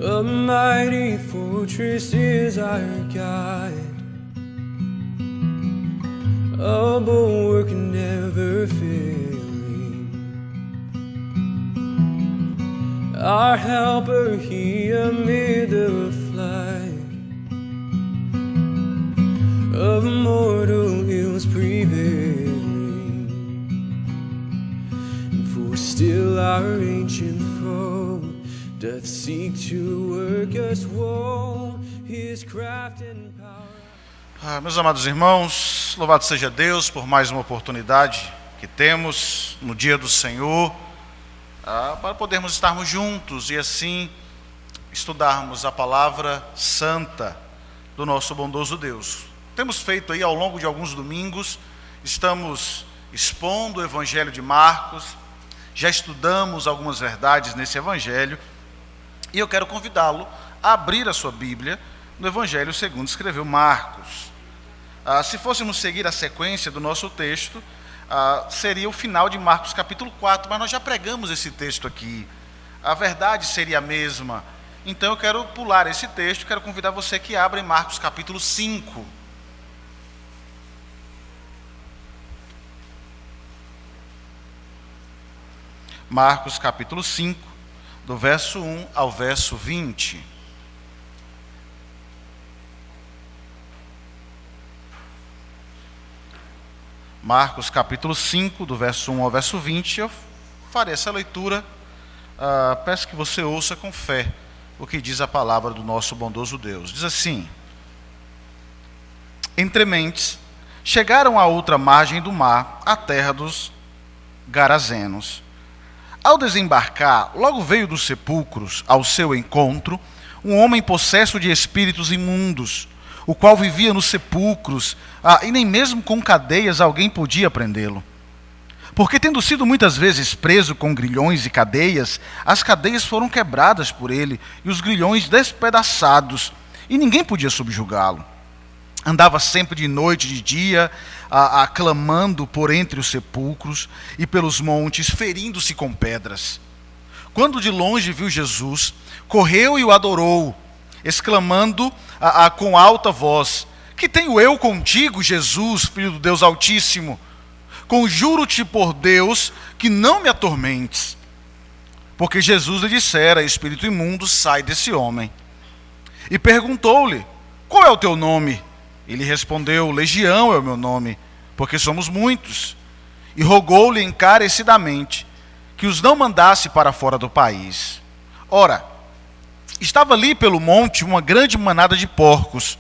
A mighty fortress is our guide, a bulwark never failing. Our helper, he amid the flight of mortal ills prevailing. For still our ancient foe doth seek to work us woe, his craft and power. Meus amados irmãos, louvado seja Deus por mais uma oportunidade que temos no dia do Senhor, para podermos estarmos juntos e assim estudarmos a palavra santa do nosso bondoso Deus. Temos feito aí ao longo de alguns domingos, estamos expondo o Evangelho de Marcos, já estudamos algumas verdades nesse Evangelho, e eu quero convidá-lo a abrir a sua Bíblia no Evangelho segundo escreveu Marcos. Se fôssemos seguir a sequência do nosso texto, seria o final de Marcos capítulo 4, mas nós já pregamos esse texto aqui. A verdade seria a mesma. Então eu quero pular esse texto, quero convidar você que abra em Marcos capítulo 5. Marcos capítulo 5, do verso 1 ao verso 20. Marcos capítulo 5, do verso 1 ao verso 20, eu farei essa leitura, peço que você ouça com fé o que diz a palavra do nosso bondoso Deus. Diz assim: Entre mentes, chegaram à outra margem do mar, a terra dos Garazenos. Ao desembarcar, logo veio dos sepulcros ao seu encontro um homem possesso de espíritos imundos, o qual vivia nos sepulcros, e nem mesmo com cadeias alguém podia prendê-lo. Porque tendo sido muitas vezes preso com grilhões e cadeias, as cadeias foram quebradas por ele, e os grilhões despedaçados, e ninguém podia subjugá-lo. Andava sempre de noite e de dia, clamando por entre os sepulcros e pelos montes, ferindo-se com pedras. Quando de longe viu Jesus, correu e o adorou, exclamando com alta voz: Que tenho eu contigo, Jesus, Filho do Deus Altíssimo? Conjuro-te por Deus que não me atormentes. Porque Jesus lhe dissera: Espírito imundo, sai desse homem. E perguntou-lhe: Qual é o teu nome? Ele respondeu: Legião é o meu nome, porque somos muitos. E rogou-lhe encarecidamente que os não mandasse para fora do país. Ora, estava ali pelo monte uma grande manada de porcos,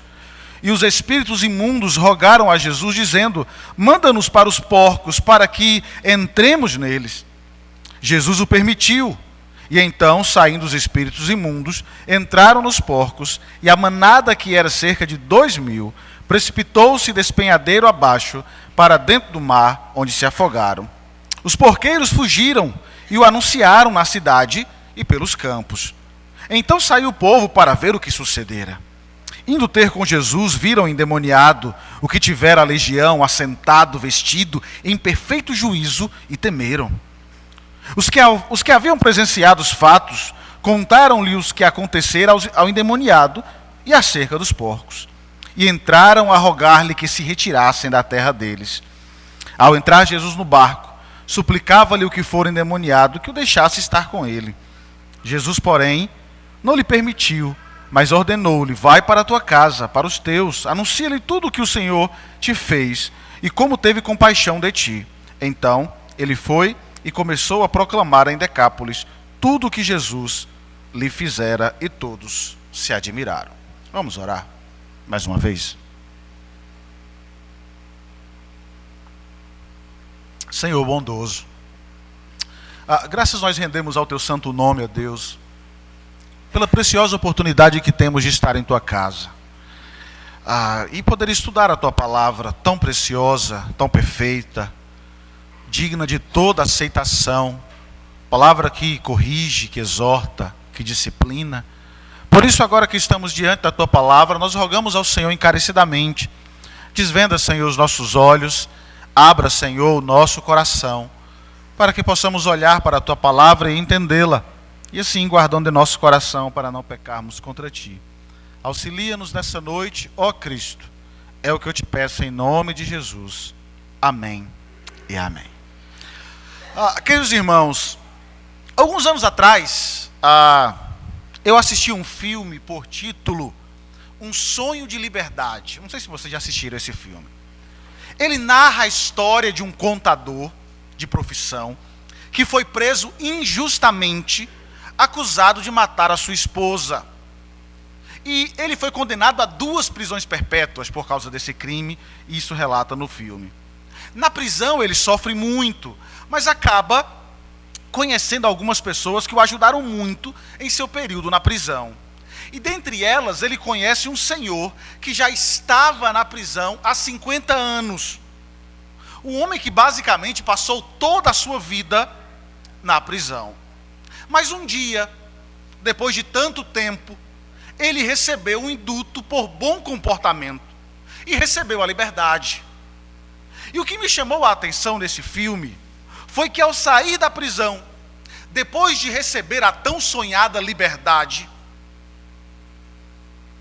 e os espíritos imundos rogaram a Jesus, dizendo: Manda-nos para os porcos, para que entremos neles. Jesus o permitiu. E então, saindo os espíritos imundos, entraram nos porcos, e a manada, que era cerca de 2.000, precipitou-se despenhadeiro abaixo, para dentro do mar, onde se afogaram. Os porqueiros fugiram e o anunciaram na cidade e pelos campos. Então saiu o povo para ver o que sucedera. Indo ter com Jesus, viram o endemoniado, o que tivera a legião, assentado, vestido, em perfeito juízo, e temeram. Os que haviam presenciado os fatos, contaram-lhe os que acontecera ao endemoniado e acerca dos porcos. E entraram a rogar-lhe que se retirassem da terra deles. Ao entrar Jesus no barco, suplicava-lhe o que fora endemoniado que o deixasse estar com ele. Jesus, porém, não lhe permitiu, mas ordenou-lhe: Vai para a tua casa, para os teus, anuncia-lhe tudo o que o Senhor te fez e como teve compaixão de ti. Então ele foi e começou a proclamar em Decápolis tudo o que Jesus lhe fizera, e todos se admiraram. Vamos orar mais uma vez. Senhor bondoso, graças nós rendemos ao teu santo nome, ó Deus, pela preciosa oportunidade que temos de estar em tua casa, e poder estudar a tua palavra tão preciosa, tão perfeita, digna de toda aceitação, palavra que corrige, que exorta, que disciplina. Por isso, agora que estamos diante da tua palavra, nós rogamos ao Senhor encarecidamente: desvenda, Senhor, os nossos olhos, abra, Senhor, o nosso coração, para que possamos olhar para a tua palavra e entendê-la, e assim guardando em nosso coração para não pecarmos contra Ti. Auxilia-nos nessa noite, ó Cristo. É o que eu te peço em nome de Jesus. Amém e amém. Queridos irmãos, alguns anos atrás, eu assisti um filme por título Um Sonho de Liberdade. Não sei se vocês já assistiram esse filme. Ele narra a história de um contador de profissão que foi preso injustamente, acusado de matar a sua esposa. E ele foi condenado a 2 prisões perpétuas por causa desse crime, e isso relata no filme. Na prisão ele sofre muito, mas acaba conhecendo algumas pessoas que o ajudaram muito em seu período na prisão. E dentre elas ele conhece um senhor que já estava na prisão há 50 anos. Um homem que basicamente passou toda a sua vida na prisão. Mas um dia, depois de tanto tempo, ele recebeu um indulto por bom comportamento e recebeu a liberdade. E o que me chamou a atenção nesse filme foi que ao sair da prisão, depois de receber a tão sonhada liberdade,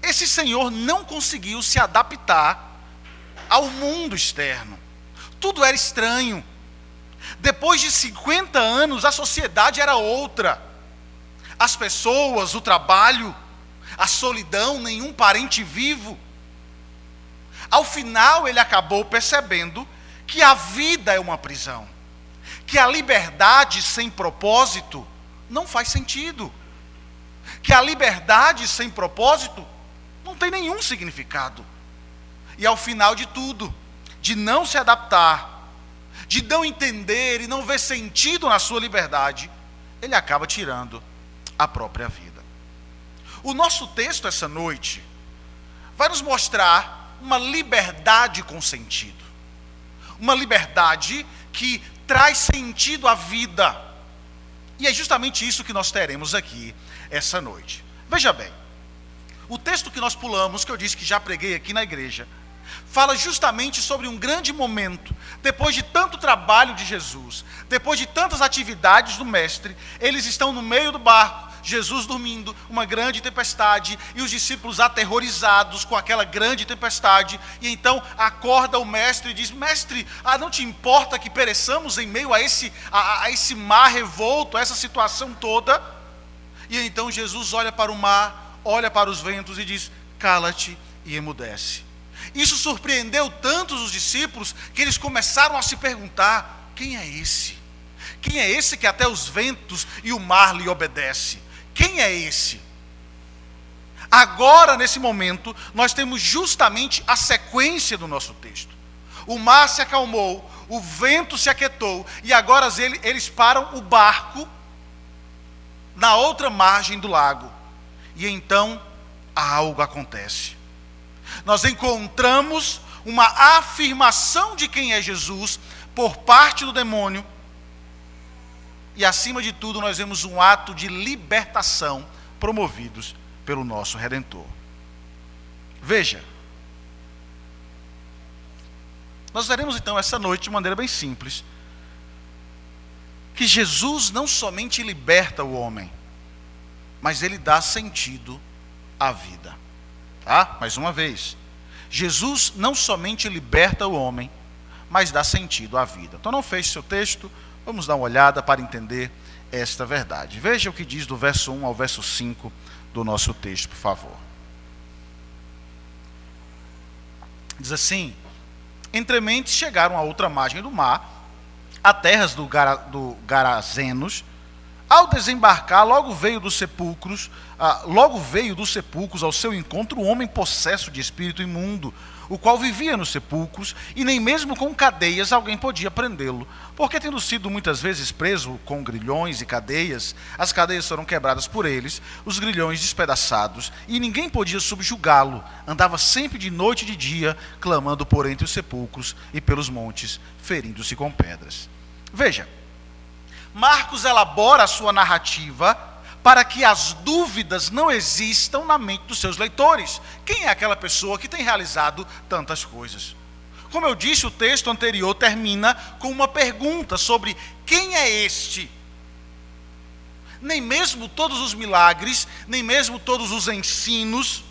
esse senhor não conseguiu se adaptar ao mundo externo. Tudo era estranho. Depois de 50 anos, a sociedade era outra. As pessoas, o trabalho, a solidão, nenhum parente vivo. Ao final, ele acabou percebendo que a vida é uma prisão. Que a liberdade sem propósito não faz sentido. Que a liberdade sem propósito não tem nenhum significado. E ao final de tudo, de não se adaptar, de não entender e não ver sentido na sua liberdade, ele acaba tirando a própria vida. O nosso texto essa noite vai nos mostrar uma liberdade com sentido. Uma liberdade que traz sentido à vida. E é justamente isso que nós teremos aqui essa noite. Veja bem, o texto que nós pulamos, que eu disse que já preguei aqui na igreja, fala justamente sobre um grande momento, depois de tanto trabalho de Jesus, depois de tantas atividades do Mestre, eles estão no meio do barco, Jesus dormindo, uma grande tempestade, e os discípulos aterrorizados com aquela grande tempestade, e então acorda o Mestre e diz: Mestre, não te importa que pereçamos em meio a esse mar revolto, a essa situação toda? E então Jesus olha para o mar, olha para os ventos e diz: cala-te e emudece. Isso surpreendeu tantos os discípulos que eles começaram a se perguntar: quem é esse? Quem é esse que até os ventos e o mar lhe obedecem? Quem é esse? Agora, nesse momento, nós temos justamente a sequência do nosso texto. O mar se acalmou, o vento se aquietou, e agora eles param o barco na outra margem do lago. E então, algo acontece. Nós encontramos uma afirmação de quem é Jesus por parte do demônio. E acima de tudo, nós vemos um ato de libertação promovidos pelo nosso Redentor. Veja, nós veremos então essa noite de maneira bem simples que Jesus não somente liberta o homem, mas ele dá sentido à vida. Tá? Mais uma vez, Jesus não somente liberta o homem, mas dá sentido à vida. Então não feche seu texto, vamos dar uma olhada para entender esta verdade. Veja o que diz do verso 1 ao verso 5 do nosso texto, por favor. Diz assim: entrementes chegaram à outra margem do mar, a terras do Garazenos. Ao desembarcar, logo veio dos sepulcros ao seu encontro um homem possesso de espírito imundo, o qual vivia nos sepulcros, e nem mesmo com cadeias alguém podia prendê-lo, porque tendo sido muitas vezes preso com grilhões e cadeias, as cadeias foram quebradas por eles, os grilhões despedaçados, e ninguém podia subjugá-lo. Andava sempre de noite e de dia, clamando por entre os sepulcros e pelos montes, ferindo-se com pedras. Veja, Marcos elabora a sua narrativa para que as dúvidas não existam na mente dos seus leitores. Quem é aquela pessoa que tem realizado tantas coisas? Como eu disse, o texto anterior termina com uma pergunta sobre quem é este. nem mesmo todos os milagres, nem mesmo todos os ensinos,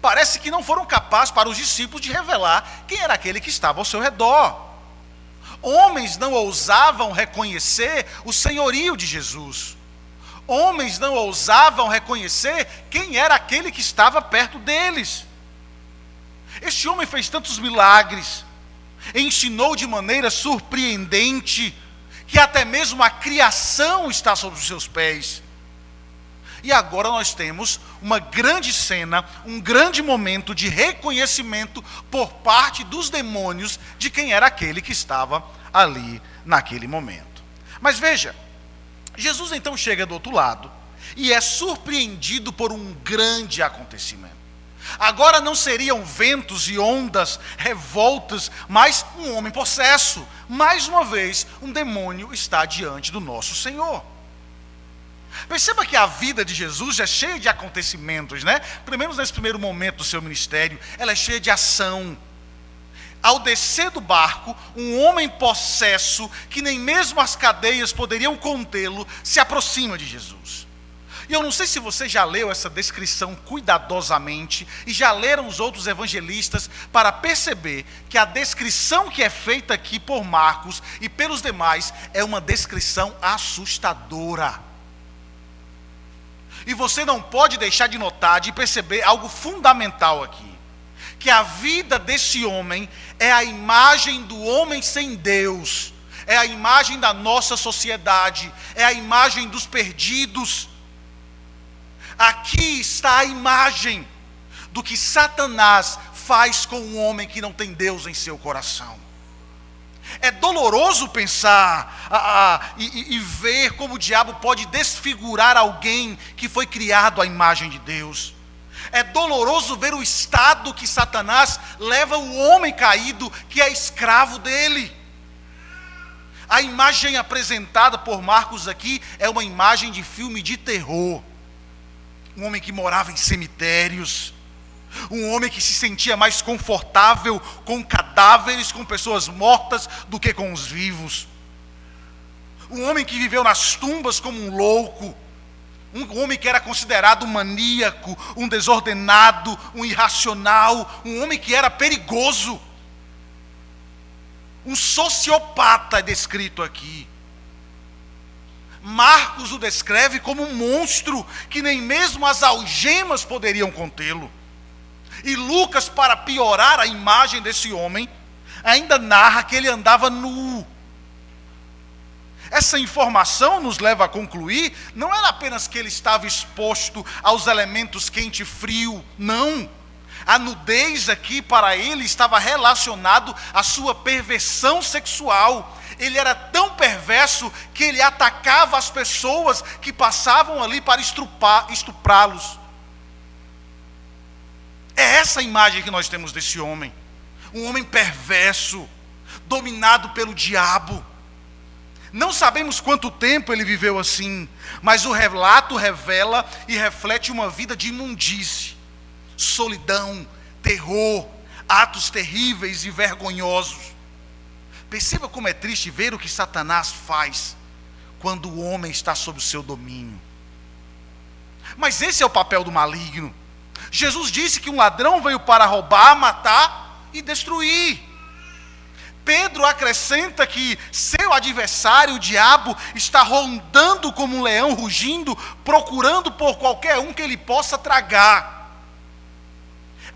parece que não foram capazes para os discípulos de revelar quem era aquele que estava ao seu redor. Homens não ousavam reconhecer o senhorio de Jesus. Homens não ousavam reconhecer quem era aquele que estava perto deles. Este homem fez tantos milagres, ensinou de maneira surpreendente, que até mesmo a criação está sob os seus pés. E agora nós temos uma grande cena, um grande momento de reconhecimento por parte dos demônios de quem era aquele que estava ali naquele momento. Mas veja, Jesus então chega do outro lado e é surpreendido por um grande acontecimento. Agora não seriam ventos e ondas, revoltas, mas um homem possesso. Mais uma vez, um demônio está diante do nosso Senhor. Perceba que a vida de Jesus é cheia de acontecimentos, né? Pelo menos nesse primeiro momento do seu ministério, ela é cheia de ação. Ao descer do barco, um homem possesso, que nem mesmo as cadeias poderiam contê-lo, se aproxima de Jesus. E eu não sei se você já leu essa descrição cuidadosamente, e já leram os outros evangelistas, para perceber que a descrição que é feita aqui por Marcos e pelos demais, é uma descrição assustadora. E você não pode deixar de notar, de perceber algo fundamental aqui. Que a vida desse homem é a imagem do homem sem Deus. É a imagem da nossa sociedade. É a imagem dos perdidos. Aqui está a imagem do que Satanás faz com um homem que não tem Deus em seu coração. É doloroso pensar e ver como o diabo pode desfigurar alguém que foi criado à imagem de Deus. É doloroso ver o estado que Satanás leva o homem caído, que é escravo dele. A imagem apresentada por Marcos aqui é uma imagem de filme de terror. Um homem que morava em cemitérios. Um homem que se sentia mais confortável com cadáveres, com pessoas mortas, do que com os vivos. Um homem que viveu nas tumbas como um louco. Um homem que era considerado um maníaco, um desordenado, um irracional. Um homem que era perigoso. Um sociopata é descrito aqui. Marcos o descreve como um monstro, que nem mesmo as algemas poderiam contê-lo. E Lucas, para piorar a imagem desse homem, ainda narra que ele andava nu. Essa informação nos leva a concluir, não era apenas que ele estava exposto aos elementos quente e frio, não. A nudez aqui para ele estava relacionado à sua perversão sexual. Ele era tão perverso que ele atacava as pessoas que passavam ali para estuprá-los. É essa a imagem que nós temos desse homem. Um homem perverso, dominado pelo diabo. Não sabemos quanto tempo ele viveu assim, mas o relato revela e reflete uma vida de imundície, solidão, terror, atos terríveis e vergonhosos. Perceba como é triste ver o que Satanás faz quando o homem está sob o seu domínio. Mas esse é o papel do maligno. Jesus disse que um ladrão veio para roubar, matar e destruir. Pedro acrescenta que seu adversário, o diabo, está rondando como um leão rugindo, procurando por qualquer um que ele possa tragar.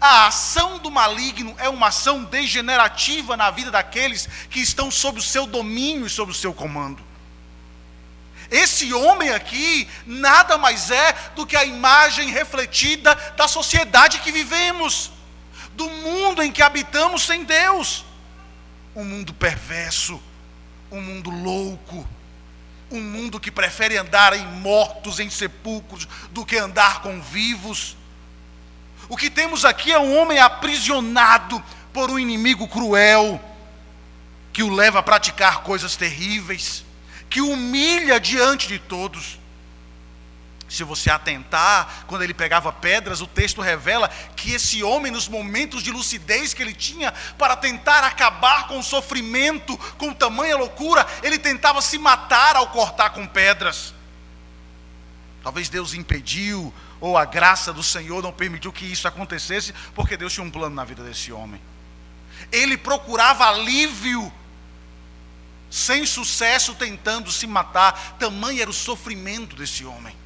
A ação do maligno é uma ação degenerativa na vida daqueles que estão sob o seu domínio e sob o seu comando. Esse homem aqui nada mais é do que a imagem refletida da sociedade que vivemos, do mundo em que habitamos sem Deus. Um mundo perverso, um mundo louco, um mundo que prefere andar em mortos, em sepulcros, do que andar com vivos. O que temos aqui é um homem aprisionado por um inimigo cruel, que o leva a praticar coisas terríveis, que o humilha diante de todos. Se você atentar, quando ele pegava pedras, o texto revela que esse homem, nos momentos de lucidez que ele tinha para tentar acabar com o sofrimento, com tamanha loucura, ele tentava se matar ao cortar com pedras. Talvez Deus impediu, ou a graça do Senhor não permitiu que isso acontecesse, porque Deus tinha um plano na vida desse homem. Ele procurava alívio, sem sucesso, tentando se matar. Tamanho era o sofrimento desse homem.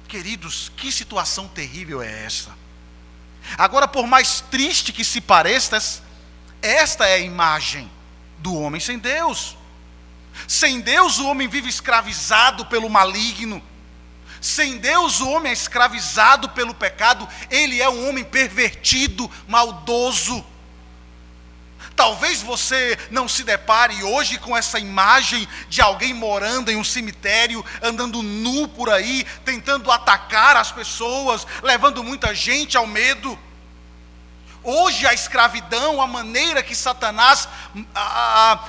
Queridos, que situação terrível é essa? Agora, por mais triste que se pareça, esta é a imagem do homem sem Deus. Sem Deus, o homem vive escravizado pelo maligno. Sem Deus, o homem é escravizado pelo pecado. Ele é um homem pervertido, maldoso. Talvez você não se depare hoje com essa imagem de alguém morando em um cemitério, andando nu por aí, tentando atacar as pessoas, levando muita gente ao medo. Hoje a escravidão, a maneira que Satanás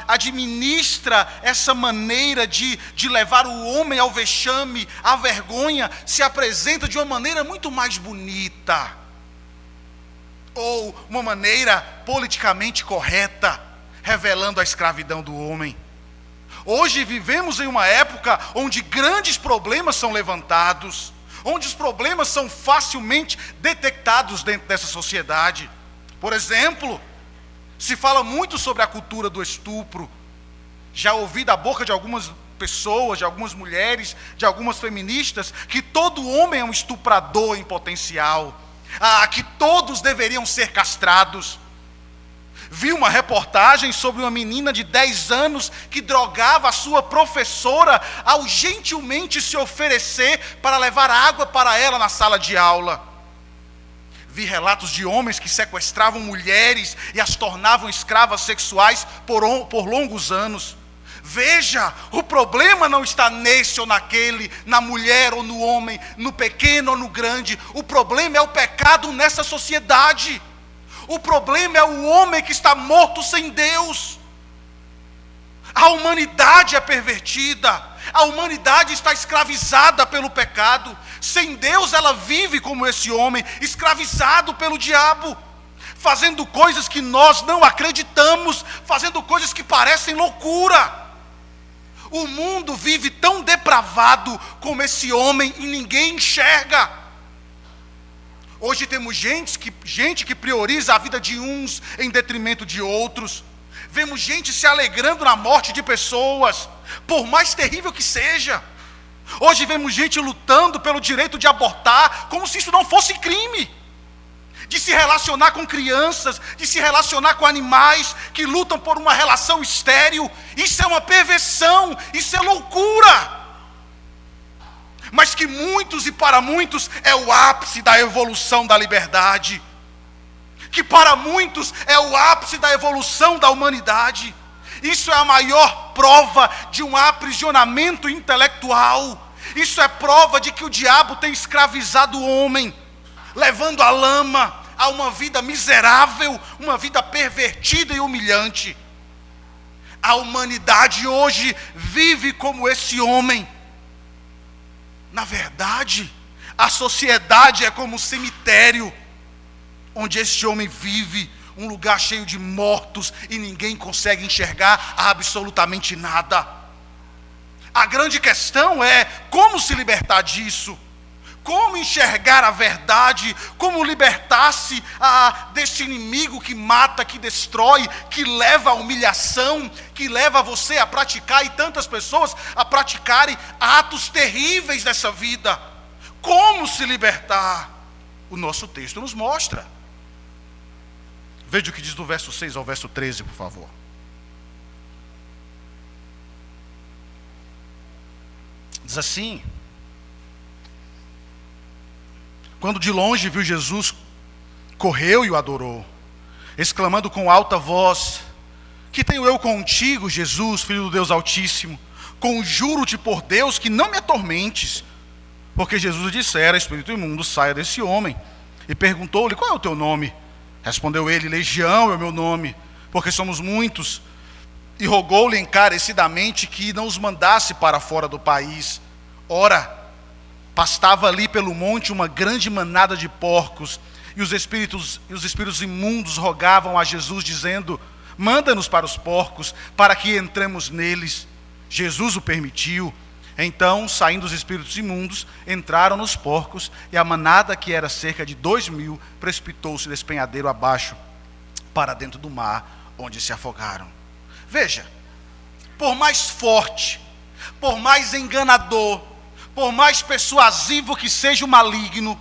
administra essa maneira de levar o homem ao vexame, à vergonha, se apresenta de uma maneira muito mais bonita. Ou uma maneira politicamente correta, revelando a escravidão do homem. Hoje vivemos em uma época onde grandes problemas são levantados, onde os problemas são facilmente detectados dentro dessa sociedade. Por exemplo, se fala muito sobre a cultura do estupro. Já ouvi da boca de algumas pessoas, de algumas mulheres, de algumas feministas, que todo homem é um estuprador em potencial. Que todos deveriam ser castrados. Vi uma reportagem sobre uma menina de 10 anos que drogava a sua professora ao gentilmente se oferecer para levar água para ela na sala de aula. Vi relatos de homens que sequestravam mulheres e as tornavam escravas sexuais por longos anos. Veja, o problema não está nesse ou naquele, na mulher ou no homem, no pequeno ou no grande. O problema é o pecado nessa sociedade. O problema é o homem que está morto sem Deus. A humanidade é pervertida. A humanidade está escravizada pelo pecado. Sem Deus ela vive como esse homem, escravizado pelo diabo, fazendo coisas que nós não acreditamos, fazendo coisas que parecem loucura. O mundo vive tão depravado como esse homem e ninguém enxerga. Hoje temos gente que prioriza a vida de uns em detrimento de outros. Vemos gente se alegrando na morte de pessoas, por mais terrível que seja. Hoje vemos gente lutando pelo direito de abortar, como se isso não fosse crime. De se relacionar com crianças, de se relacionar com animais que lutam por uma relação estéril. Isso é uma perversão, isso é loucura. Mas que muitos e para muitos é o ápice da evolução da liberdade. Que para muitos é o ápice da evolução da humanidade. Isso é a maior prova de um aprisionamento intelectual. Isso é prova de que o diabo tem escravizado o homem, levando à lama, a uma vida miserável, uma vida pervertida e humilhante. A humanidade hoje vive como esse homem. Na verdade, a sociedade é como um cemitério, onde este homem vive, um lugar cheio de mortos, e ninguém consegue enxergar absolutamente nada. A grande questão é como se libertar disso. Como enxergar a verdade, como libertar-se deste inimigo que mata, que destrói, que leva à humilhação, que leva você a praticar, e tantas pessoas a praticarem atos terríveis dessa vida. Como se libertar? O nosso texto nos mostra. Veja o que diz do verso 6 ao verso 13, por favor. Diz assim: quando de longe viu Jesus, correu e o adorou, exclamando com alta voz: que tenho eu contigo, Jesus, Filho do Deus Altíssimo? Conjuro-te por Deus que não me atormentes. Porque Jesus dissera: espírito imundo, saia desse homem. E perguntou-lhe: qual é o teu nome? Respondeu ele: Legião é o meu nome, porque somos muitos. E rogou-lhe encarecidamente que não os mandasse para fora do país. Ora, pastava ali pelo monte uma grande manada de porcos, e os espíritos imundos rogavam a Jesus, dizendo: manda-nos para os porcos, para que entremos neles. Jesus o permitiu. Então, saindo os espíritos imundos, entraram nos porcos, e a manada, que era cerca de 2.000, precipitou-se despenhadeiro abaixo, para dentro do mar, onde se afogaram. Veja, por mais forte, por mais enganador, por mais persuasivo que seja o maligno,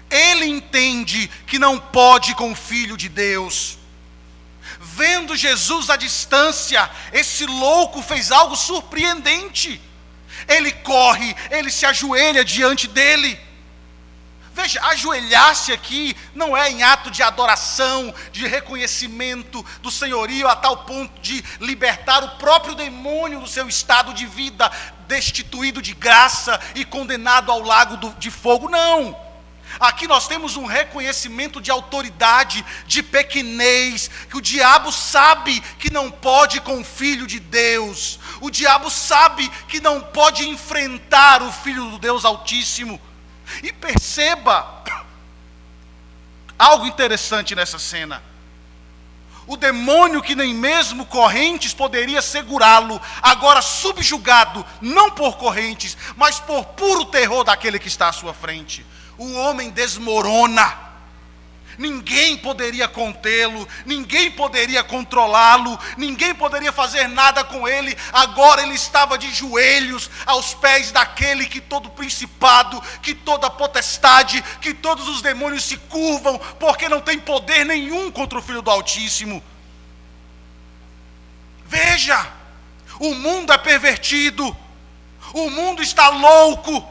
ele entende que não pode com o Filho de Deus. Vendo Jesus à distância, esse louco fez algo surpreendente. Ele corre, ele se ajoelha diante dele. Veja, ajoelhar-se aqui não é em ato de adoração, de reconhecimento do senhorio, a tal ponto de libertar o próprio demônio do seu estado de vida, destituído de graça e condenado ao lago de fogo. Não. Aqui nós temos um reconhecimento de autoridade, de pequenez, que o diabo sabe que não pode com o Filho de Deus. O diabo sabe que não pode enfrentar o Filho do Deus Altíssimo. E perceba algo interessante nessa cena. O demônio, que nem mesmo correntes poderia segurá-lo, agora subjugado, não por correntes, mas por puro terror daquele que está à sua frente. O homem desmorona. Ninguém poderia contê-lo, ninguém poderia controlá-lo, ninguém poderia fazer nada com ele. Agora ele estava de joelhos aos pés daquele que todo principado, que toda potestade, que todos os demônios se curvam, porque não tem poder nenhum contra o Filho do Altíssimo. Veja, o mundo é pervertido, o mundo está louco,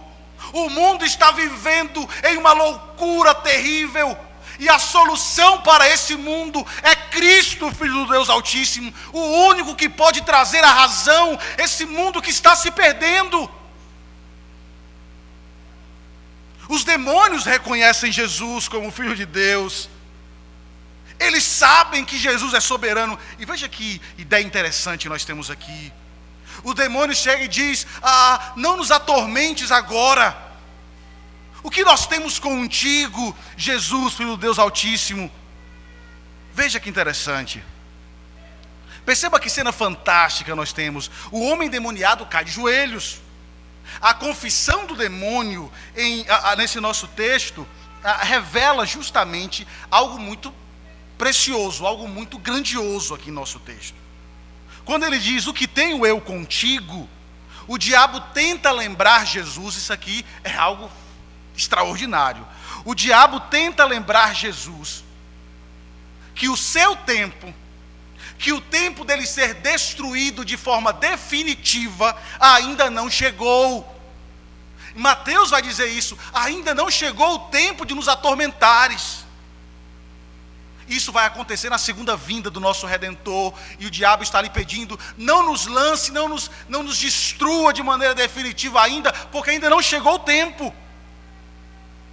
o mundo está vivendo em uma loucura terrível. E a solução para esse mundo é Cristo, Filho do Deus Altíssimo, o único que pode trazer a razão, esse mundo que está se perdendo. Os demônios reconhecem Jesus como Filho de Deus. Eles sabem que Jesus é soberano. E veja que ideia interessante nós temos aqui. O demônio chega e diz: não nos atormentes agora. O que nós temos contigo, Jesus, Filho do Deus Altíssimo? Veja que interessante. Perceba que cena fantástica nós temos. O homem endemoniado cai de joelhos. A confissão do demônio nesse nosso texto revela justamente algo muito precioso, algo muito grandioso aqui em nosso texto. Quando ele diz: o que tenho eu contigo, o diabo tenta lembrar Jesus. Isso aqui é algo extraordinário. O diabo tenta lembrar Jesus que o seu tempo, que o tempo dele ser destruído de forma definitiva ainda não chegou. Mateus vai dizer isso: ainda não chegou o tempo de nos atormentares. Isso vai acontecer na segunda vinda do nosso Redentor, e o diabo está ali pedindo: não nos lance, não nos destrua de maneira definitiva ainda, porque ainda não chegou o tempo.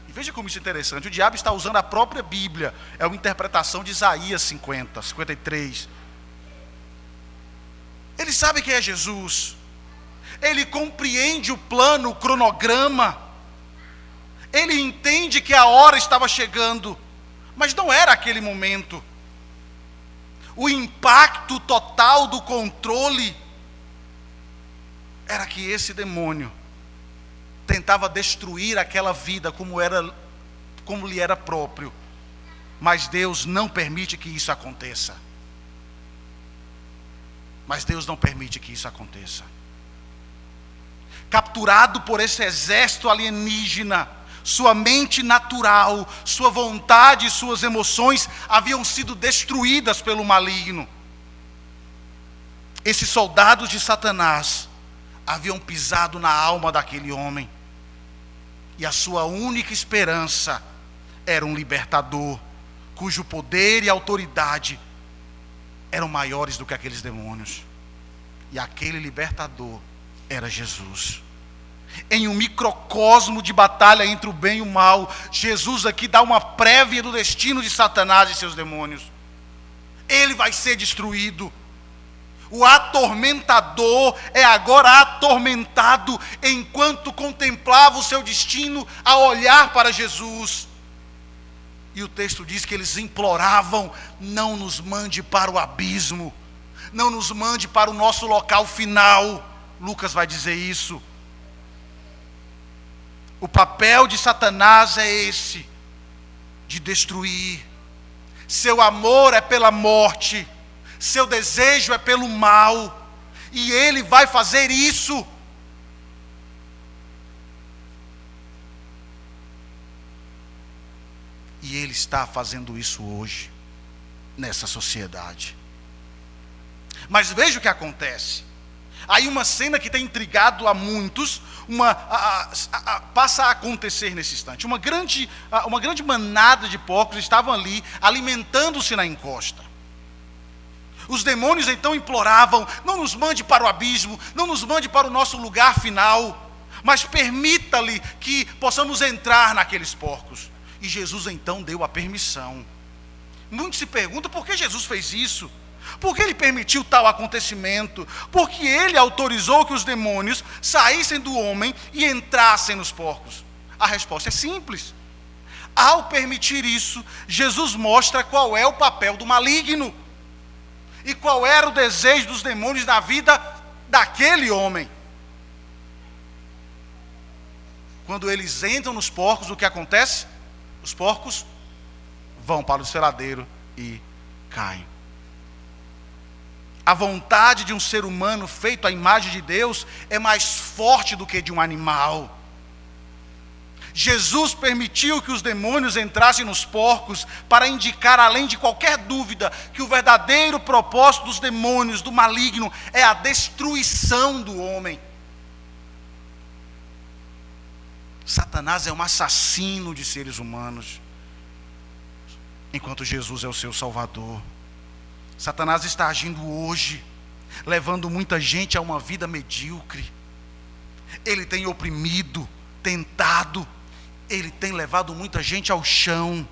Veja como isso é interessante. O diabo está usando a própria Bíblia. É uma interpretação de Isaías 53. Ele sabe quem é Jesus. Ele compreende o plano, o cronograma. Ele entende que a hora estava chegando. Mas não era aquele momento. O impacto total do controle era que esse demônio tentava destruir aquela vida como lhe era próprio. Mas Deus não permite que isso aconteça. Capturado por esse exército alienígena, sua mente natural, sua vontade e suas emoções haviam sido destruídas pelo maligno. Esses soldados de Satanás haviam pisado na alma daquele homem. E a sua única esperança era um libertador, cujo poder e autoridade eram maiores do que aqueles demônios. E aquele libertador era Jesus. Em um microcosmo de batalha entre o bem e o mal, Jesus aqui dá uma prévia do destino de Satanás e seus demônios. Ele vai ser destruído. O atormentador é agora atormentado enquanto contemplava o seu destino a olhar para Jesus. E o texto diz que eles imploravam: não nos mande para o abismo, não nos mande para o nosso local final. Lucas vai dizer isso. O papel de Satanás é esse, de destruir. Seu amor é pela morte, seu desejo é pelo mal, e ele vai fazer isso. E ele está fazendo isso hoje, nessa sociedade. Mas veja o que acontece. Aí uma cena que tem intrigado a muitos, passa a acontecer nesse instante. Uma grande manada de porcos estavam ali, alimentando-se na encosta. Os demônios então imploravam: não nos mande para o abismo, não nos mande para o nosso lugar final, mas permita-lhe que possamos entrar naqueles porcos. E Jesus então deu a permissão. Muitos se perguntam por que Jesus fez isso. Por que ele permitiu tal acontecimento? Porque ele autorizou que os demônios saíssem do homem e entrassem nos porcos. A resposta é simples. Ao permitir isso, Jesus mostra qual é o papel do maligno e qual era o desejo dos demônios na vida daquele homem. Quando eles entram nos porcos, o que acontece? Os porcos vão para o celadeiro e caem. A vontade de um ser humano feito à imagem de Deus é mais forte do que de um animal. Jesus permitiu que os demônios entrassem nos porcos para indicar, além de qualquer dúvida, que o verdadeiro propósito dos demônios, do maligno, é a destruição do homem. Satanás é um assassino de seres humanos, enquanto Jesus é o seu Salvador. Satanás está agindo hoje, levando muita gente a uma vida medíocre. Ele tem oprimido, tentado, ele tem levado muita gente ao chão.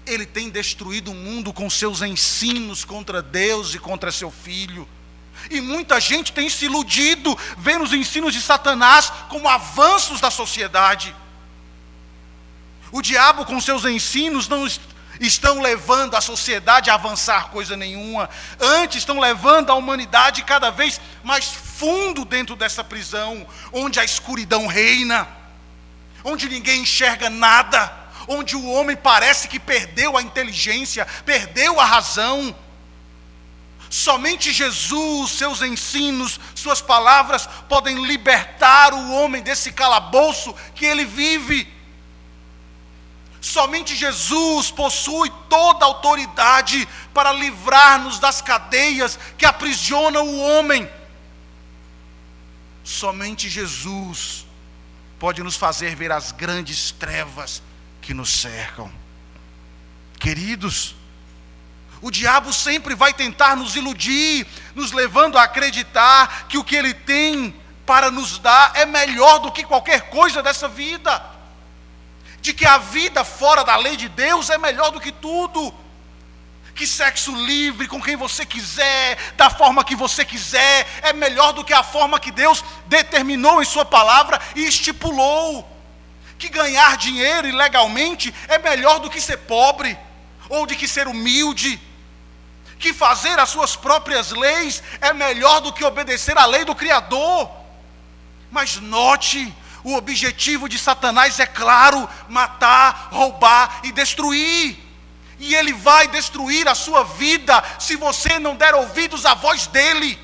Ele tem destruído o mundo com seus ensinos contra Deus e contra seu Filho. E muita gente tem se iludido, vendo os ensinos de Satanás como avanços da sociedade. O diabo com seus ensinos não estão levando a sociedade a avançar coisa nenhuma. Antes estão levando a humanidade cada vez mais fundo dentro dessa prisão, onde a escuridão reina, onde ninguém enxerga nada, onde o homem parece que perdeu a inteligência, perdeu a razão. Somente Jesus, seus ensinos, suas palavras podem libertar o homem desse calabouço que ele vive. Somente Jesus possui toda a autoridade para livrar-nos das cadeias que aprisionam o homem. Somente Jesus pode nos fazer ver as grandes trevas que nos cercam. Queridos, o diabo sempre vai tentar nos iludir, nos levando a acreditar que o que ele tem para nos dar é melhor do que qualquer coisa dessa vida. De que a vida fora da lei de Deus é melhor do que tudo. Que sexo livre, com quem você quiser, da forma que você quiser, é melhor do que a forma que Deus determinou em sua palavra e estipulou. Que ganhar dinheiro ilegalmente é melhor do que ser pobre, ou de que ser humilde. Que fazer as suas próprias leis é melhor do que obedecer à lei do Criador. Mas note, o objetivo de Satanás é claro: matar, roubar e destruir. E ele vai destruir a sua vida se você não der ouvidos à voz dele.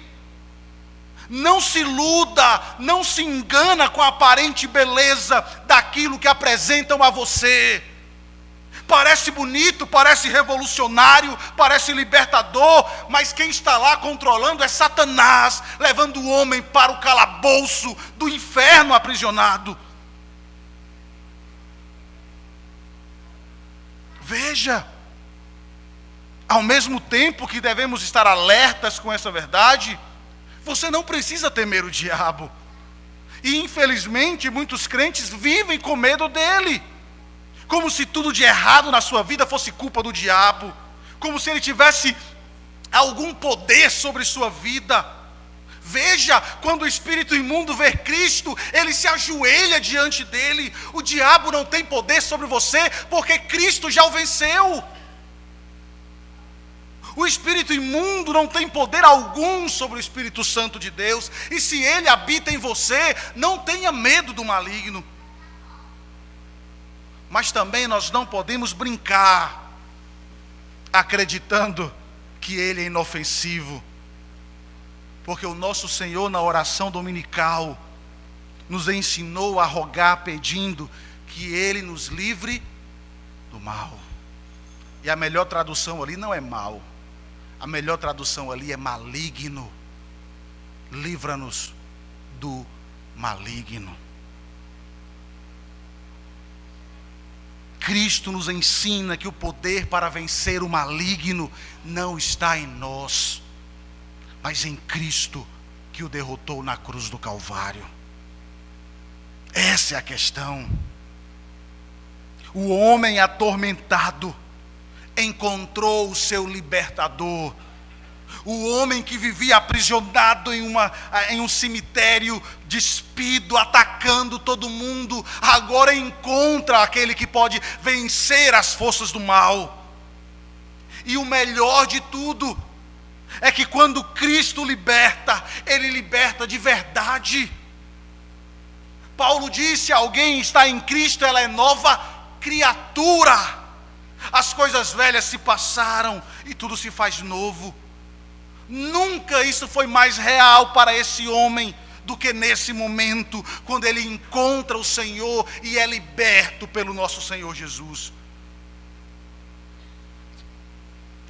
Não se iluda, não se engana com a aparente beleza daquilo que apresentam a você. Parece bonito, parece revolucionário, parece libertador, mas quem está lá controlando é Satanás, levando o homem para o calabouço do inferno aprisionado. Veja, ao mesmo tempo que devemos estar alertas com essa verdade, você não precisa temer o diabo. E infelizmente muitos crentes vivem com medo dele. Como se tudo de errado na sua vida fosse culpa do diabo. Como se ele tivesse algum poder sobre sua vida. Veja, quando o espírito imundo vê Cristo, ele se ajoelha diante dele. O diabo não tem poder sobre você, porque Cristo já o venceu. O espírito imundo não tem poder algum sobre o Espírito Santo de Deus. E se ele habita em você, não tenha medo do maligno. Mas também nós não podemos brincar, acreditando que ele é inofensivo. Porque o nosso Senhor, na oração dominical, nos ensinou a rogar pedindo que ele nos livre do mal. E a melhor tradução ali não é mal. A melhor tradução ali é maligno. Livra-nos do maligno. Cristo nos ensina que o poder para vencer o maligno não está em nós, mas em Cristo que o derrotou na cruz do Calvário. Essa é a questão. O homem atormentado encontrou o seu libertador. O homem que vivia aprisionado em um cemitério, despido, atacando todo mundo, agora encontra aquele que pode vencer as forças do mal. E o melhor de tudo é que quando Cristo liberta, Ele liberta de verdade. Paulo disse: alguém está em Cristo, ela é nova criatura. As coisas velhas se passaram e tudo se faz novo. Nunca isso foi mais real para esse homem do que nesse momento, quando ele encontra o Senhor e é liberto pelo nosso Senhor Jesus.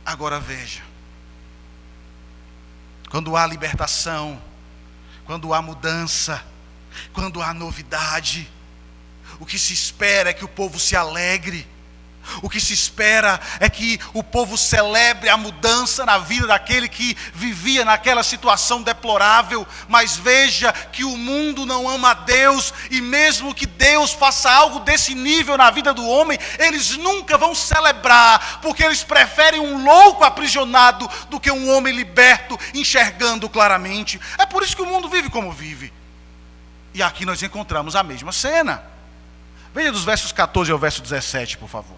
Agora veja, quando há libertação, quando há mudança, quando há novidade, o que se espera é que o povo se alegre. O que se espera é que o povo celebre a mudança na vida daquele que vivia naquela situação deplorável. Mas veja que o mundo não ama a Deus, e mesmo que Deus faça algo desse nível na vida do homem, eles nunca vão celebrar, porque eles preferem um louco aprisionado do que um homem liberto, enxergando claramente. É por isso que o mundo vive como vive. E aqui nós encontramos a mesma cena. Veja dos versos 14 ao verso 17, por favor.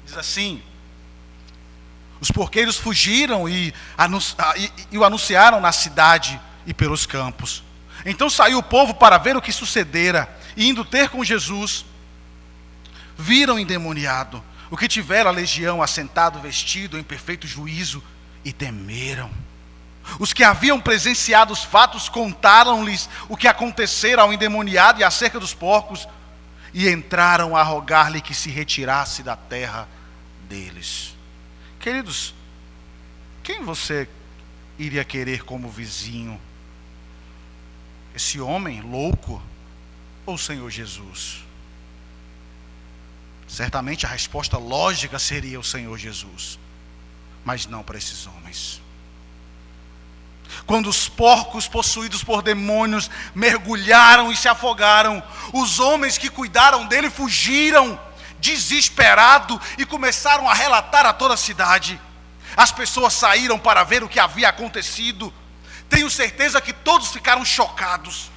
Diz assim: os porqueiros fugiram e o anunciaram na cidade e pelos campos. Então saiu o povo para ver o que sucedera, e indo ter com Jesus, viram o endemoniado, o que tivera a legião assentado, vestido em perfeito juízo, e temeram. Os que haviam presenciado os fatos contaram-lhes o que acontecera ao endemoniado e acerca dos porcos, e entraram a rogar-lhe que se retirasse da terra deles. Queridos, quem você iria querer como vizinho? Esse homem louco ou o Senhor Jesus? Certamente a resposta lógica seria o Senhor Jesus, mas não para esses homens. Quando os porcos possuídos por demônios mergulharam e se afogaram, os homens que cuidaram dele fugiram, desesperados, e começaram a relatar a toda a cidade. As pessoas saíram para ver o que havia acontecido. Tenho certeza que todos ficaram chocados,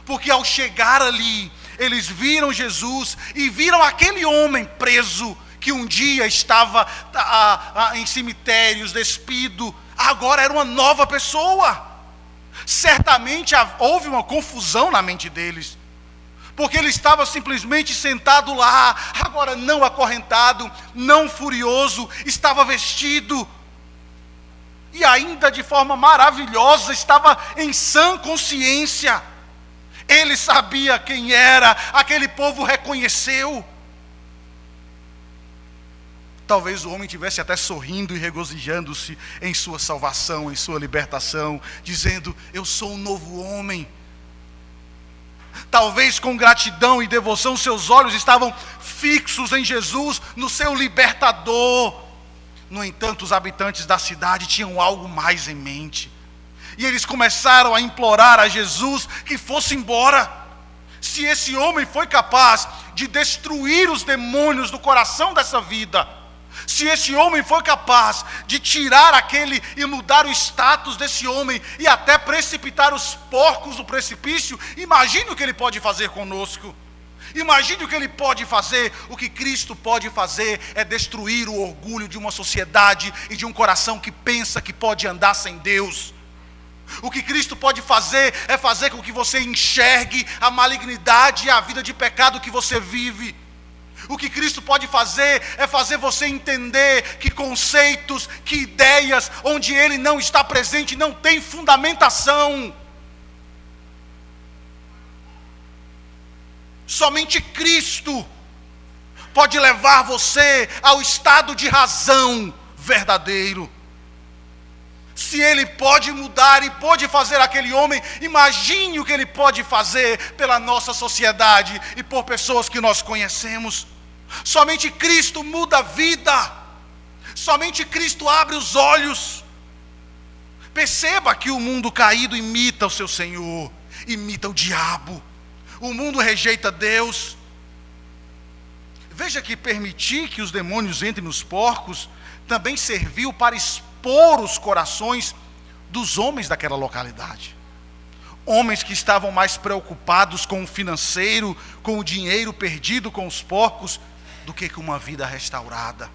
porque ao chegar ali, eles viram Jesus e viram aquele homem preso, que um dia estava em cemitérios, despido, agora era uma nova pessoa. Certamente houve uma confusão na mente deles, porque ele estava simplesmente sentado lá, agora não acorrentado, não furioso, estava vestido, e ainda de forma maravilhosa, estava em sã consciência. Ele sabia quem era, aquele povo reconheceu. Talvez o homem estivesse até sorrindo e regozijando-se em sua salvação, em sua libertação, dizendo: eu sou um novo homem. Talvez com gratidão e devoção seus olhos estavam fixos em Jesus, no seu libertador. No entanto, os habitantes da cidade tinham algo mais em mente, e eles começaram a implorar a Jesus que fosse embora. Se esse homem foi capaz de destruir os demônios do coração dessa vida, se esse homem foi capaz de tirar aquele e mudar o status desse homem e até precipitar os porcos do precipício, imagine o que ele pode fazer conosco. Imagine o que ele pode fazer. O que Cristo pode fazer é destruir o orgulho de uma sociedade e de um coração que pensa que pode andar sem Deus. O que Cristo pode fazer é fazer com que você enxergue a malignidade e a vida de pecado que você vive. O que Cristo pode fazer é fazer você entender que conceitos, que ideias, onde Ele não está presente, não tem fundamentação. Somente Cristo pode levar você ao estado de razão verdadeiro. Se Ele pode mudar e pode fazer aquele homem, imagine o que Ele pode fazer pela nossa sociedade e por pessoas que nós conhecemos. Somente Cristo muda a vida. Somente Cristo abre os olhos. Perceba que o mundo caído imita o seu Senhor, imita o diabo. O mundo rejeita Deus. Veja que permitir que os demônios entrem nos porcos também serviu para expor os corações dos homens daquela localidade. Homens que estavam mais preocupados com o financeiro, com o dinheiro perdido com os porcos, do que com uma vida restaurada.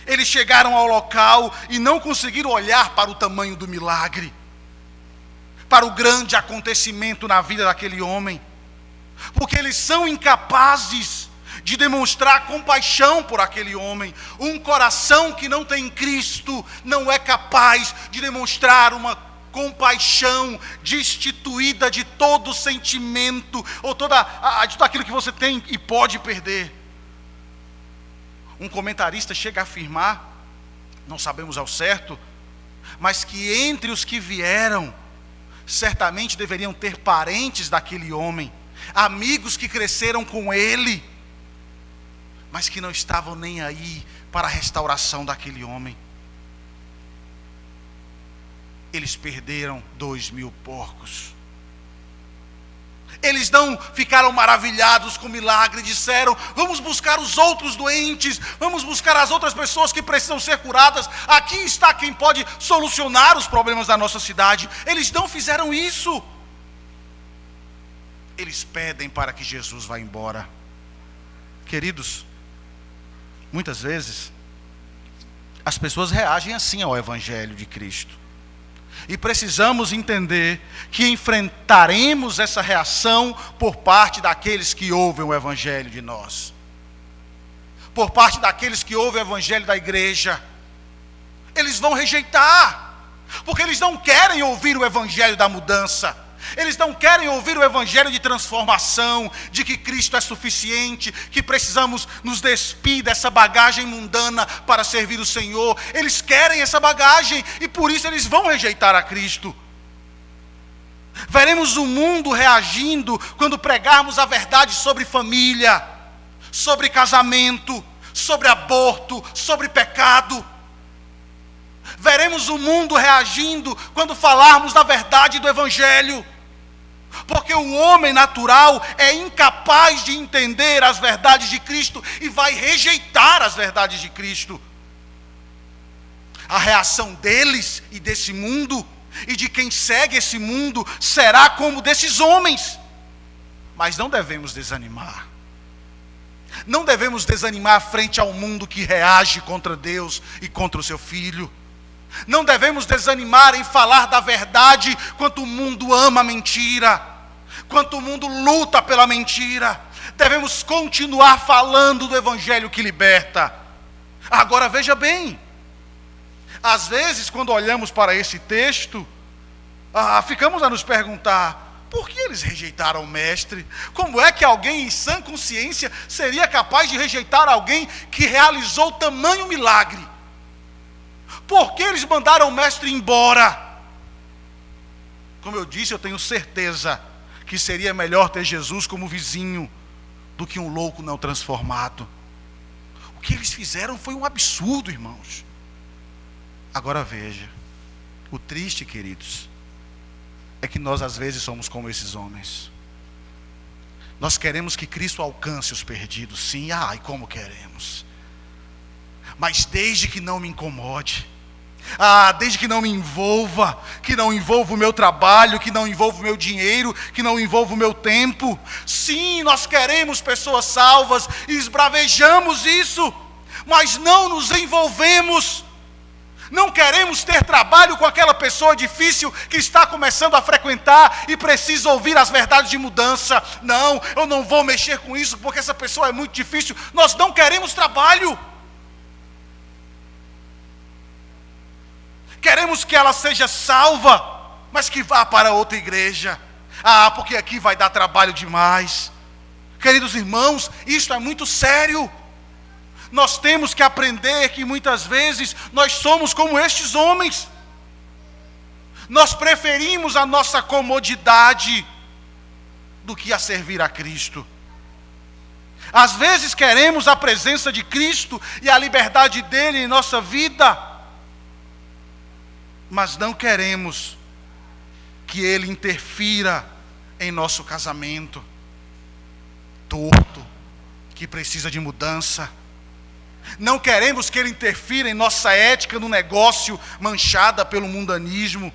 Eles chegaram ao local e não conseguiram olhar para o tamanho do milagre, para o grande acontecimento na vida daquele homem, porque eles são incapazes de demonstrar compaixão por aquele homem. Um coração que não tem Cristo não é capaz de demonstrar uma compaixão destituída de todo sentimento, ou de tudo aquilo que você tem e pode perder. Um comentarista chega a afirmar, não sabemos ao certo, mas que entre os que vieram, certamente deveriam ter parentes daquele homem, amigos que cresceram com ele, mas que não estavam nem aí para a restauração daquele homem. Eles perderam 2.000 porcos. Eles não ficaram maravilhados com o milagre, disseram: vamos buscar os outros doentes, vamos buscar as outras pessoas que precisam ser curadas, aqui está quem pode solucionar os problemas da nossa cidade. Eles não fizeram isso. Eles pedem para que Jesus vá embora. Queridos, muitas vezes as pessoas reagem assim ao Evangelho de Cristo. E precisamos entender que enfrentaremos essa reação por parte daqueles que ouvem o Evangelho de nós, por parte daqueles que ouvem o Evangelho da igreja. Eles vão rejeitar, porque eles não querem ouvir o Evangelho da mudança. Eles não querem ouvir o Evangelho de transformação, de que Cristo é suficiente, que precisamos nos despir dessa bagagem mundana para servir o Senhor. Eles querem essa bagagem e por isso eles vão rejeitar a Cristo. Veremos o mundo reagindo quando pregarmos a verdade sobre família, sobre casamento, sobre aborto, sobre pecado. Veremos o mundo reagindo quando falarmos da verdade do Evangelho. Porque o homem natural é incapaz de entender as verdades de Cristo e vai rejeitar as verdades de Cristo. A reação deles e desse mundo e de quem segue esse mundo será como desses homens. Mas não devemos desanimar. Não devemos desanimar frente ao mundo que reage contra Deus e contra o seu Filho. Não devemos desanimar em falar da verdade, quanto o mundo ama a mentira, quanto o mundo luta pela mentira. Devemos continuar falando do Evangelho que liberta. Agora veja bem, às vezes quando olhamos para esse texto, ficamos a nos perguntar: por que eles rejeitaram o Mestre? Como é que alguém em sã consciência seria capaz de rejeitar alguém que realizou tamanho milagre? Por que eles mandaram o Mestre embora? Como eu disse, eu tenho certeza que seria melhor ter Jesus como vizinho do que um louco não transformado. O que eles fizeram foi um absurdo, irmãos. Agora veja, o triste, queridos, é que nós às vezes somos como esses homens. Nós queremos que Cristo alcance os perdidos, sim, e como queremos. Mas desde que não me incomode, desde que não me envolva, que não envolva o meu trabalho, que não envolva o meu dinheiro, que não envolva o meu tempo. Sim, nós queremos pessoas salvas e esbravejamos isso, mas não nos envolvemos, Não queremos ter trabalho com aquela pessoa difícil que está começando a frequentar e precisa ouvir as verdades de mudança. Não, eu não vou mexer com isso porque essa pessoa é muito difícil. Nós não queremos trabalho. Queremos que ela seja salva, mas que vá para outra igreja. Porque aqui vai dar trabalho demais. Queridos irmãos, isso é muito sério. Nós temos que aprender que muitas vezes nós somos como estes homens. Nós preferimos a nossa comodidade do que a servir a Cristo. Às vezes queremos a presença de Cristo e a liberdade dele em nossa vida, mas não queremos que ele interfira em nosso casamento torto, que precisa de mudança. Não queremos que ele interfira em nossa ética no negócio manchada pelo mundanismo.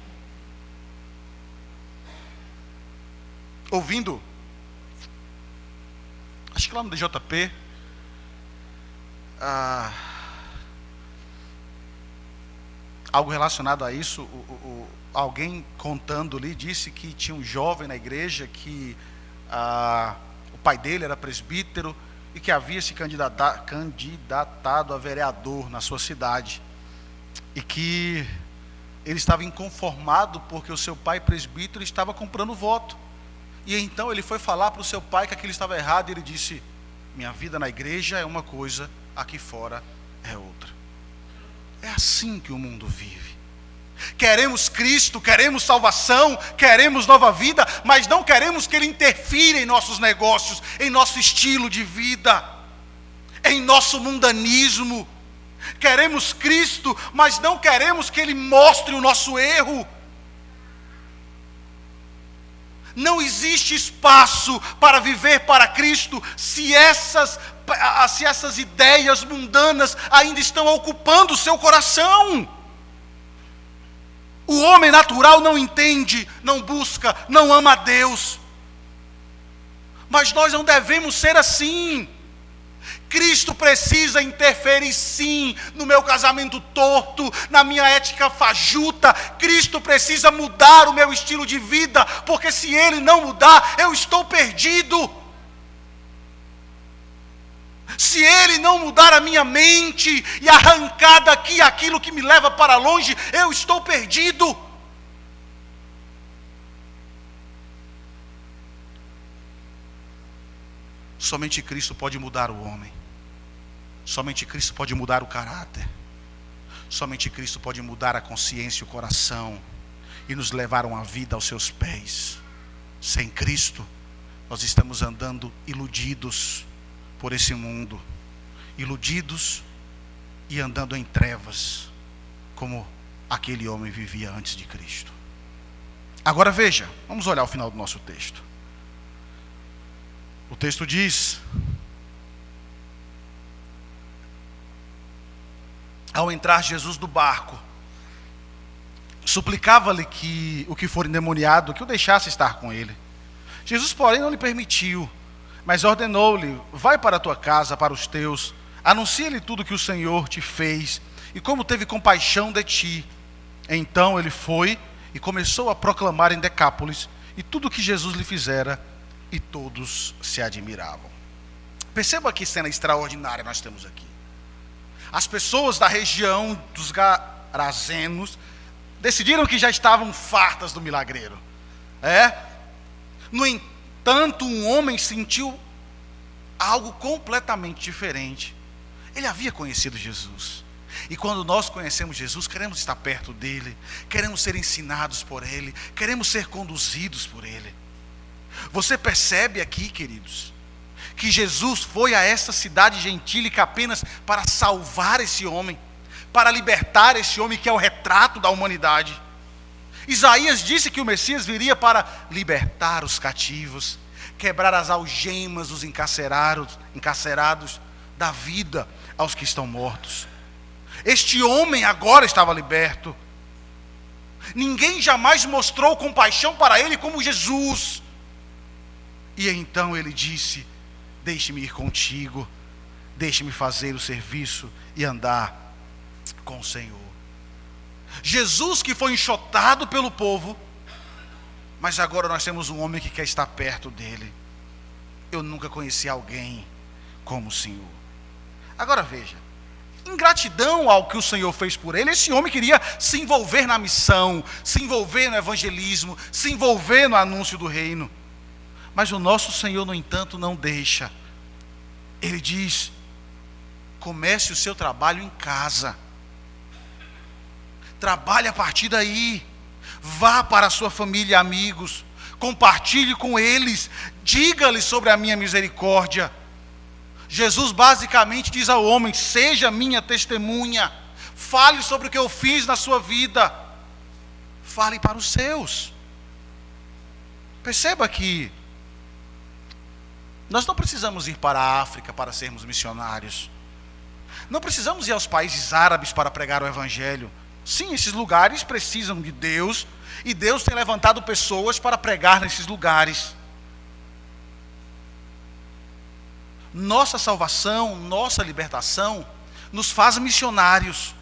Ouvindo, acho que lá no DJP, algo relacionado a isso, alguém contando ali, disse que tinha um jovem na igreja que o pai dele era presbítero e que havia se candidatado a vereador na sua cidade, e que ele estava inconformado porque o seu pai presbítero estava comprando voto. E então ele foi falar para o seu pai que aquilo estava errado, e ele disse: minha vida na igreja é uma coisa, aqui fora é outra. É assim que o mundo vive. Queremos Cristo, queremos salvação, queremos nova vida, mas não queremos que ele interfira em nossos negócios, em nosso estilo de vida, em nosso mundanismo. Queremos Cristo, mas não queremos que ele mostre o nosso erro. Não existe espaço para viver para Cristo se essas ideias mundanas ainda estão ocupando o seu coração. O homem natural não entende, não busca, não ama a Deus. Mas nós não devemos ser assim. Cristo precisa interferir sim no meu casamento torto, na minha ética fajuta. Cristo precisa mudar o meu estilo de vida, porque se ele não mudar, eu estou perdido. Se ele não mudar a minha mente e arrancar daqui aquilo que me leva para longe, eu estou perdido. Somente Cristo pode mudar o homem. Somente Cristo pode mudar o caráter. Somente Cristo pode mudar a consciência e o coração e nos levar a uma vida aos seus pés. Sem Cristo, nós estamos andando iludidos por esse mundo, iludidos e andando em trevas, como aquele homem vivia antes de Cristo. Agora veja, vamos olhar o final do nosso texto. O texto diz: ao entrar Jesus do barco, suplicava-lhe que o que for endemoniado, que o deixasse estar com ele. Jesus, porém, não lhe permitiu, mas ordenou-lhe: vai para a tua casa, para os teus, anuncia-lhe tudo que o Senhor te fez, e como teve compaixão de ti. Então ele foi e começou a proclamar em Decápolis, e tudo o que Jesus lhe fizera, e todos se admiravam. Perceba que cena extraordinária nós temos aqui. As pessoas da região dos Garazenos decidiram que já estavam fartas do milagreiro. No entanto, um homem sentiu algo completamente diferente. Ele havia conhecido Jesus. E quando nós conhecemos Jesus, queremos estar perto dele, queremos ser ensinados por ele, queremos ser conduzidos por ele. Você percebe aqui, queridos, que Jesus foi a essa cidade gentílica apenas para salvar esse homem, para libertar esse homem que é o retrato da humanidade. Isaías disse que o Messias viria para libertar os cativos, quebrar as algemas dos encarcerados, dar vida aos que estão mortos. Este homem agora estava liberto. Ninguém jamais mostrou compaixão para ele como Jesus. E então ele disse: deixe-me ir contigo, deixe-me fazer o serviço e andar com o Senhor. Jesus que foi enxotado pelo povo, mas agora nós temos um homem que quer estar perto dele. Eu nunca conheci alguém como o Senhor. Agora veja, em gratidão ao que o Senhor fez por ele, esse homem queria se envolver na missão, se envolver no evangelismo, se envolver no anúncio do reino. Mas o nosso Senhor, no entanto, não deixa. Ele diz: comece o seu trabalho em casa. Trabalhe a partir daí. Vá para a sua família e amigos. Compartilhe com eles. Diga-lhes sobre a minha misericórdia. Jesus basicamente diz ao homem: seja minha testemunha. Fale sobre o que eu fiz na sua vida. Fale para os seus. Perceba que nós não precisamos ir para a África para sermos missionários. Não precisamos ir aos países árabes para pregar o evangelho. Sim, esses lugares precisam de Deus, e Deus tem levantado pessoas para pregar nesses lugares. Nossa salvação, nossa libertação nos faz missionários,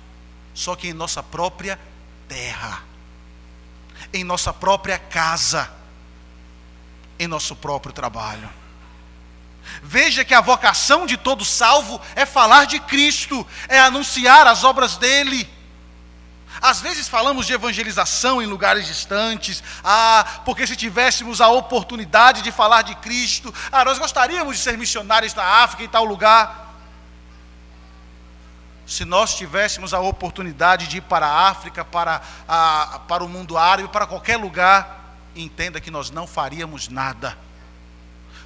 só que em nossa própria terra, em nossa própria casa, em nosso próprio trabalho. Veja que a vocação de todo salvo é falar de Cristo, é anunciar as obras dele. Às vezes falamos de evangelização em lugares distantes, porque se tivéssemos a oportunidade de falar de Cristo, nós gostaríamos de ser missionários na África, em tal lugar. Se nós tivéssemos a oportunidade de ir para a África, para o mundo árabe, para qualquer lugar, entenda que nós não faríamos nada.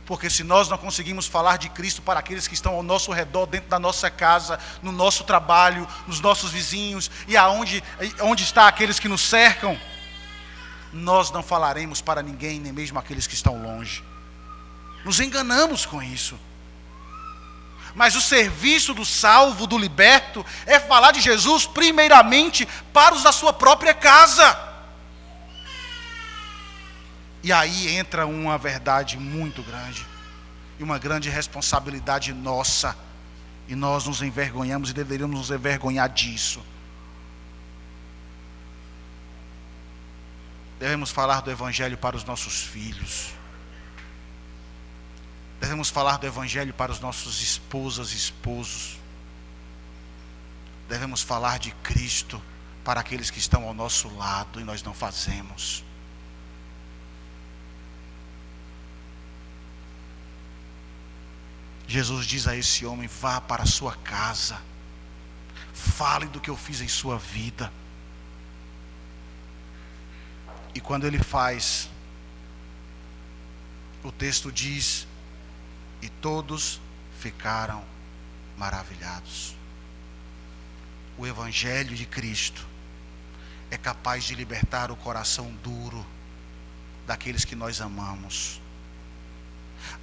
Porque se nós não conseguimos falar de Cristo para aqueles que estão ao nosso redor, dentro da nossa casa, no nosso trabalho, nos nossos vizinhos, e onde está aqueles que nos cercam, nós não falaremos para ninguém, nem mesmo aqueles que estão longe. Nos enganamos com isso. Mas o serviço do salvo, do liberto, é falar de Jesus primeiramente para os da sua própria casa. E aí entra uma verdade muito grande, e uma grande responsabilidade nossa, e nós nos envergonhamos e deveríamos nos envergonhar disso. Devemos falar do evangelho para os nossos filhos, devemos falar do evangelho para os nossos esposas e esposos, devemos falar de Cristo para aqueles que estão ao nosso lado, e nós não fazemos. Jesus diz a esse homem: vá para a sua casa, fale do que eu fiz em sua vida. E quando ele faz, o texto diz: e todos ficaram maravilhados. O evangelho de Cristo é capaz de libertar o coração duro daqueles que nós amamos.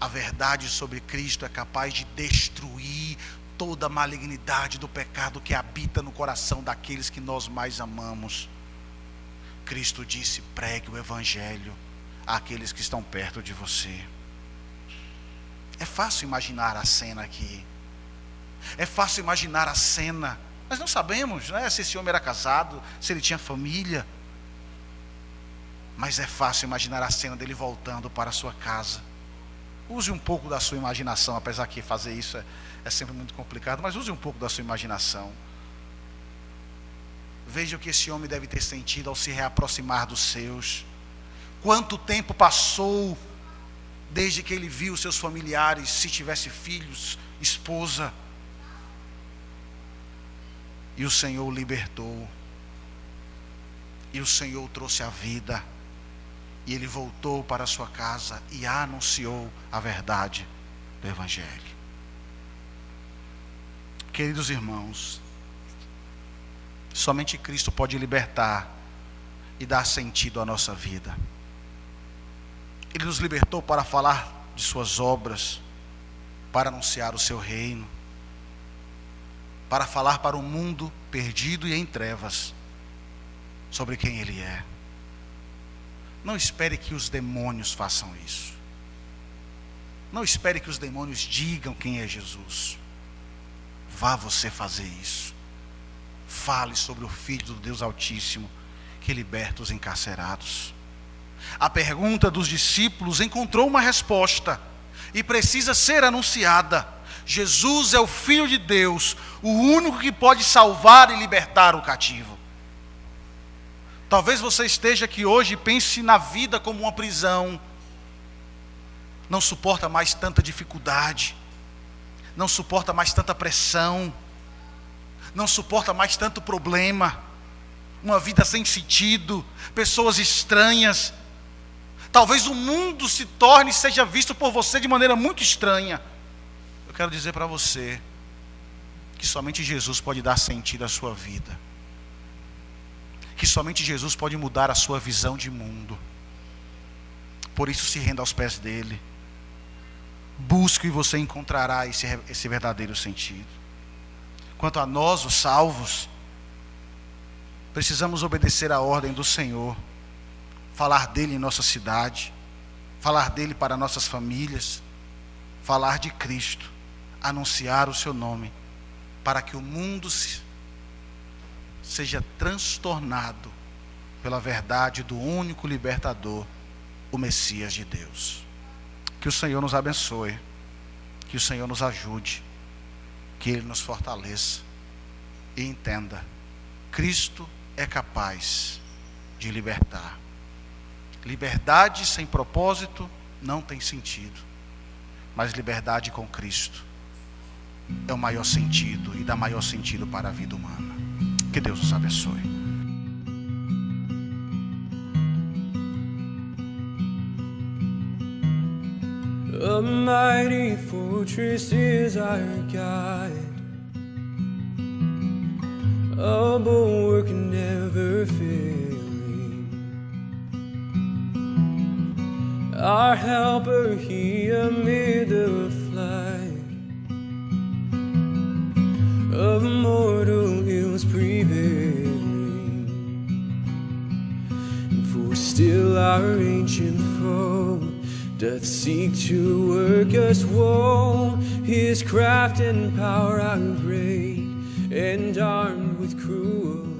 A verdade sobre Cristo é capaz de destruir toda a malignidade do pecado que habita no coração daqueles que nós mais amamos. Cristo disse: pregue o evangelho àqueles que estão perto de você. É fácil imaginar a cena aqui. É fácil imaginar a cena. Nós não sabemos, né, se esse homem era casado, se ele tinha família. Mas é fácil imaginar a cena dele voltando para a sua casa. Use um pouco da sua imaginação, apesar que fazer isso é sempre muito complicado, mas use um pouco da sua imaginação. Veja o que esse homem deve ter sentido ao se reaproximar dos seus. Quanto tempo passou desde que ele viu seus familiares, se tivesse filhos, esposa. E o Senhor o libertou. E o Senhor o trouxe à vida. E ele voltou para a sua casa e anunciou a verdade do evangelho. Queridos irmãos, somente Cristo pode libertar e dar sentido à nossa vida. Ele nos libertou para falar de suas obras, para anunciar o seu reino, para falar para um mundo perdido e em trevas sobre quem Ele é. Não espere que os demônios façam isso. Não espere que os demônios digam quem é Jesus. Vá você fazer isso. fale sobre o Filho do Deus Altíssimo, que liberta os encarcerados. A pergunta dos discípulos encontrou uma resposta e precisa ser anunciada. Jesus é o Filho de Deus, o único que pode salvar e libertar o cativo. Talvez você esteja aqui hoje e pense na vida como uma prisão. Não suporta mais tanta dificuldade, não suporta mais tanta pressão, não suporta mais tanto problema, uma vida sem sentido, pessoas estranhas. Talvez o mundo se torne e seja visto por você de maneira muito estranha. Eu quero dizer para você que somente Jesus pode dar sentido à sua vida, que somente Jesus pode mudar a sua visão de mundo. Por isso, se renda aos pés dele, busque e você encontrará esse verdadeiro sentido. Quanto a nós, os salvos, precisamos obedecer à ordem do Senhor, falar dele em nossa cidade, falar dele para nossas famílias, falar de Cristo, anunciar o seu nome, para que o mundo seja transtornado pela verdade do único libertador, o Messias de Deus. Que o Senhor nos abençoe, que o Senhor nos ajude, que Ele nos fortaleça e entenda: Cristo é capaz de libertar. Liberdade sem propósito não tem sentido, mas liberdade com Cristo é o maior sentido e dá maior sentido para a vida humana. Que Deus nos abençoe. A mighty fortress is our guide, a bulwark never failing, our helper here amid the flight of mortal ills prevailing. For still our ancient foe doth seek to work us woe. His craft and power are great, and armed with cruel